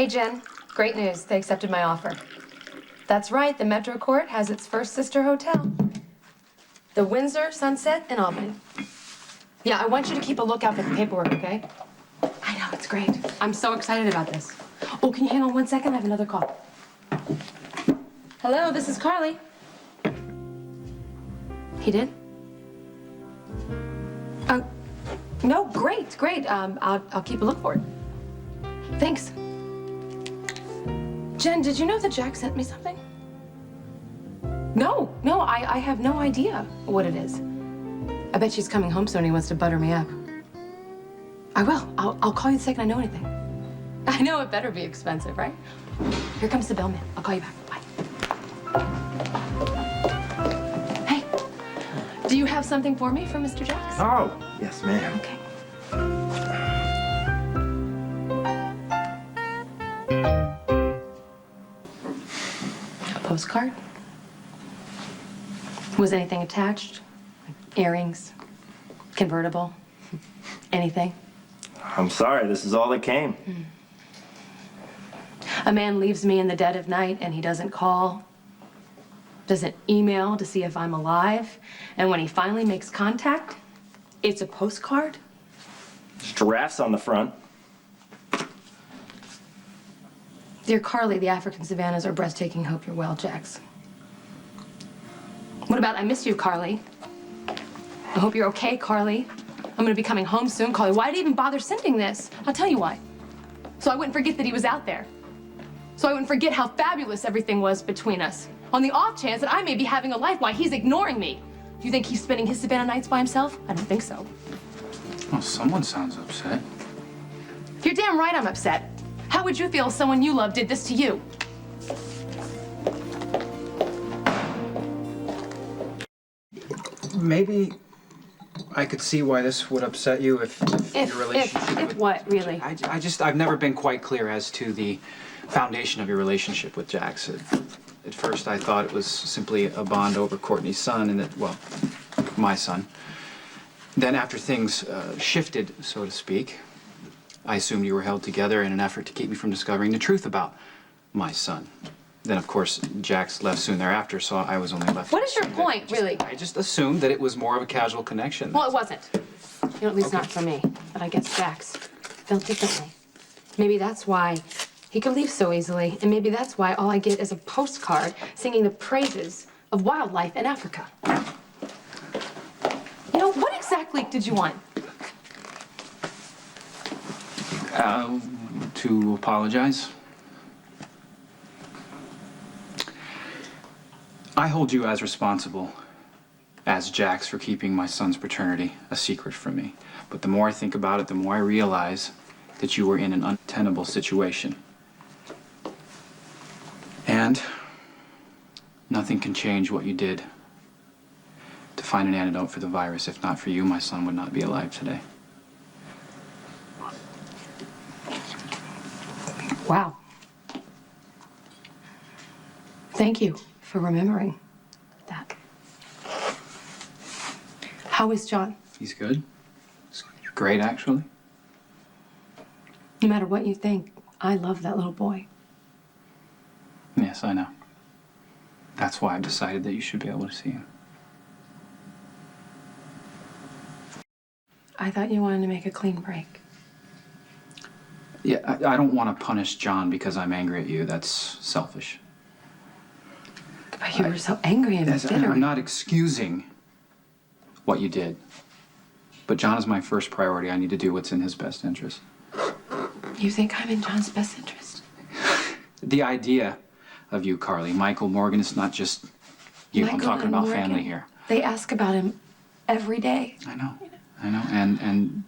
Hey, Jen. Great news. They accepted my offer. That's right. The Metro Court has its first sister hotel. The Windsor Sunset in Albany. Yeah, I want you to keep a lookout for the paperwork, okay? I know, it's great. I'm so excited about this. Oh, can you hang on 1 second? I have another call. Hello, this is Carly. He did? No, great, great. I'll keep a look for it. Thanks. Jen, did you know that Jack sent me something? No, I have no idea what it is. I bet she's coming home soon and he wants to butter me up. I will. I'll call you the second I know anything. I know it better be expensive, right? Here comes the bellman. I'll call you back. Bye. Hey, do you have something for me from Mr. Jacks? Oh, yes, ma'am. Okay. A postcard? Was anything attached? Like earrings? Convertible? Anything? I'm sorry, this is all that came. A man leaves me in the dead of night and he doesn't call, doesn't email to see if I'm alive, and when he finally makes contact, it's a postcard? There's giraffes on the front. Dear Carly, the African savannas are breathtaking. Hope you're well, Jax. What about I miss you, Carly? I hope you're okay, Carly. I'm gonna be coming home soon, Carly. Why did he even bother sending this? I'll tell you why. So I wouldn't forget that he was out there. So I wouldn't forget how fabulous everything was between us. On the off chance that I may be having a life while he's ignoring me. Do you think he's spending his Savannah nights by himself? I don't think so. Well, someone sounds upset. You're damn right I'm upset. How would you feel if someone you love did this to you? Maybe I could see why this would upset you if your relationship If what, really? I've never been quite clear as to the foundation of your relationship with Jax. At first, I thought it was simply a bond over Courtney's son and that, well, my son. Then after things shifted, so to speak, I assumed you were held together in an effort to keep me from discovering the truth about my son. Then, of course, Jax left soon thereafter, so I was only left... What is your point, really? I just assumed that it was more of a casual connection. Well, it wasn't. You know, at least not for me. But I guess Jax felt differently. Maybe that's why he could leave so easily, and maybe that's why all I get is a postcard singing the praises of wildlife in Africa. You know, what exactly did you want? To apologize. I hold you as responsible as Jax for keeping my son's paternity a secret from me. But the more I think about it, the more I realize that you were in an untenable situation. And nothing can change what you did to find an antidote for the virus. If not for you, my son would not be alive today. Wow. Thank you for remembering that. How is John? He's good. He's great, actually. No matter what you think, I love that little boy. Yes, I know. That's why I've decided that you should be able to see him. I thought you wanted to make a clean break. Yeah, I don't want to punish John because I'm angry at you. That's selfish. But you were so angry and bitter. I'm not excusing what you did. But John is my first priority. I need to do what's in his best interest. You think I'm in John's best interest? The idea of you, Carly. Michael Morgan, it's not just you. I'm talking about family here. They ask about him every day. I know. And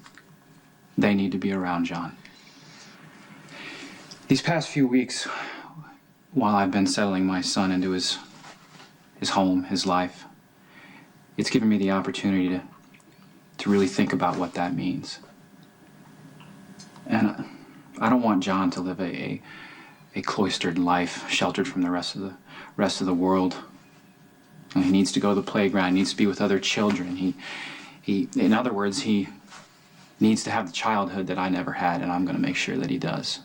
they need to be around John. These past few weeks, while I've been settling my son into his home, his life, it's given me the opportunity to really think about what that means. And I don't want John to live a cloistered life, sheltered from the rest of the world. And he needs to go to the playground. He needs to be with other children. In other words, he needs to have the childhood that I never had, and I'm going to make sure that he does.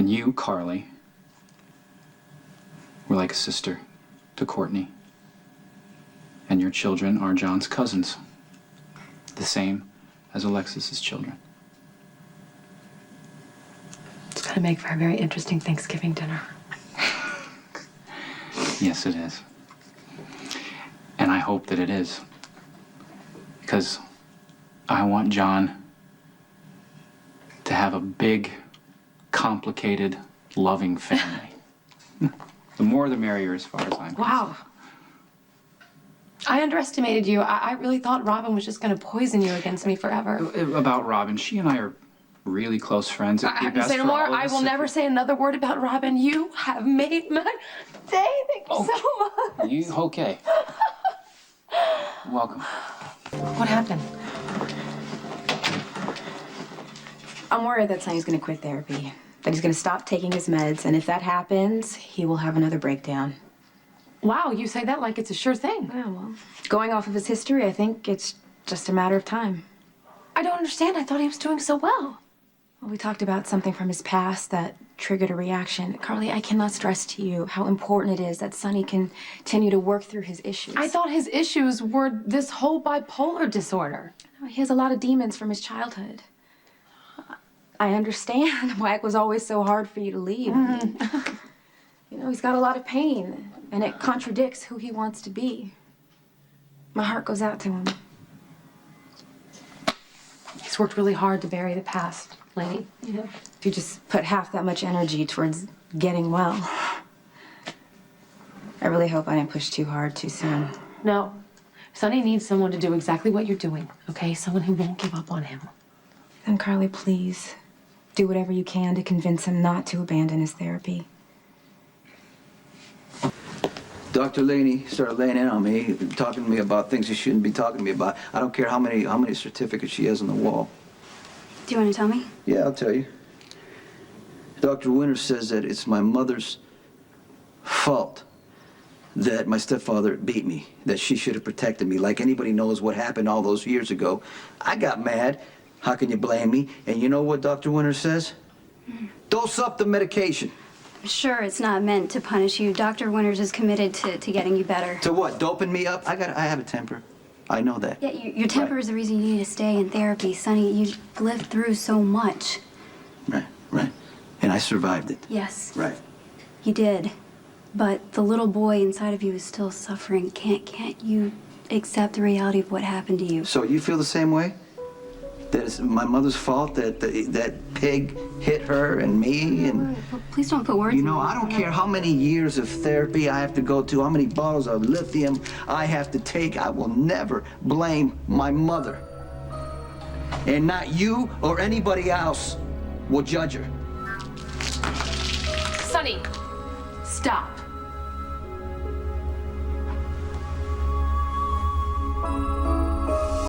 And you, Carly, were like a sister to Courtney. And your children are John's cousins, the same as Alexis's children. It's gonna make for a very interesting Thanksgiving dinner. Yes, it is. And I hope that it is. Because I want John to have a big, complicated, loving family. The more the merrier as far as I'm concerned. Wow. I underestimated you. I really thought Robin was just gonna poison you against me forever. About Robin, she and I are really close friends. It'd be I can best say no for more. all of I us will if never we- say another word about Robin. You have made my day. Thank you so much. You okay? Welcome. What happened? I'm worried that Sonny's gonna quit therapy, that he's gonna stop taking his meds, and if that happens, he will have another breakdown. Wow, you say that like it's a sure thing. Yeah, well, going off of his history, I think it's just a matter of time. I don't understand. I thought he was doing so well. Well, we talked about something from his past that triggered a reaction. Carly, I cannot stress to you how important it is that Sonny continue to work through his issues. I thought his issues were this whole bipolar disorder. He has a lot of demons from his childhood. I understand why it was always so hard for you to leave. You know, he's got a lot of pain, and it contradicts who he wants to be. My heart goes out to him. He's worked really hard to bury the past, lady. You know, if you just put half that much energy towards getting well. I really hope I didn't push too hard too soon. No. Sonny needs someone to do exactly what you're doing, okay? Someone who won't give up on him. Then, Carly, please, do whatever you can to convince him not to abandon his therapy. Dr. Laney started laying in on me, talking to me about things she shouldn't be talking to me about. I don't care how many certificates she has on the wall. Do you want to tell me? Yeah, I'll tell you. Dr. Winters says that it's my mother's fault that my stepfather beat me, that she should have protected me. Like anybody knows what happened all those years ago. I got mad. How can you blame me? And you know what Dr. Winters says? Dose up the medication. Sure, it's not meant to punish you. Dr. Winters is committed to getting you better. To what? Doping me up? I have a temper. I know that. Yeah, your temper is the reason you need to stay in therapy. Sonny, you lived through so much. Right, right. And I survived it. Yes, Right. you did. But the little boy inside of you is still suffering. Can't you accept the reality of what happened to you? So you feel the same way? That it's my mother's fault that that pig hit her and me and... Please don't put words You in know, my I don't mouth. care how many years of therapy I have to go to, how many bottles of lithium I have to take. I will never blame my mother. And not you or anybody else will judge her. Sonny, stop.